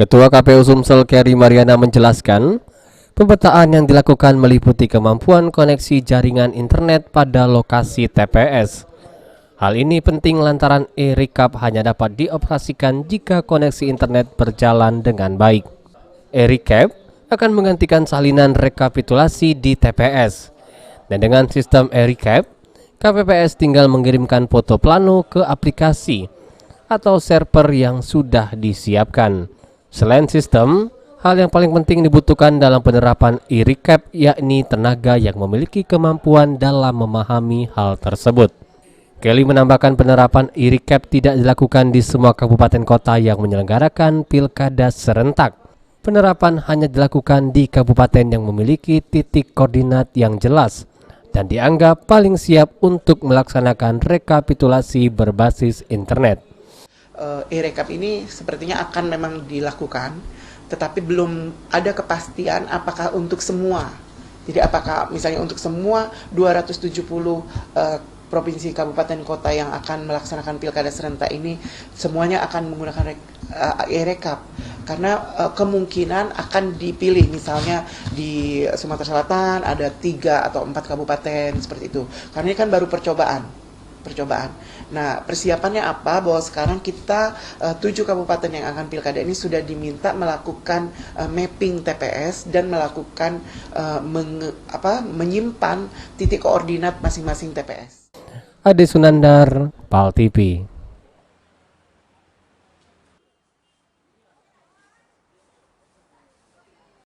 Ketua KPU Sumsel Kerry Mariana menjelaskan, pemetaan yang dilakukan meliputi kemampuan koneksi jaringan internet pada lokasi TPS. Hal ini penting lantaran e-Rekap hanya dapat dioperasikan jika koneksi internet berjalan dengan baik. E-Rekap akan menggantikan salinan rekapitulasi di TPS. Dan dengan sistem e-Rekap, KPPS tinggal mengirimkan foto plano ke aplikasi atau server yang sudah disiapkan. Selain sistem, hal yang paling penting dibutuhkan dalam penerapan e-Rekap yakni tenaga yang memiliki kemampuan dalam memahami hal tersebut. Kelly menambahkan penerapan e-Rekap tidak dilakukan di semua kabupaten kota yang menyelenggarakan pilkada serentak. Penerapan hanya dilakukan di kabupaten yang memiliki titik koordinat yang jelas dan dianggap paling siap untuk melaksanakan rekapitulasi berbasis internet. E-Rekap ini sepertinya akan memang dilakukan, tetapi belum ada kepastian apakah untuk semua. Jadi apakah misalnya untuk semua 270 provinsi kabupaten kota yang akan melaksanakan pilkada serentak ini semuanya akan menggunakan e-Rekap, karena kemungkinan akan dipilih misalnya di Sumatera Selatan ada 3 atau 4 kabupaten seperti itu, karena ini kan baru percobaan. Nah, persiapannya apa? Bahwa sekarang kita 7 kabupaten yang akan pilkada ini sudah diminta melakukan mapping TPS dan melakukan menyimpan titik koordinat masing-masing TPS. Ade Sunandar, PAL TV.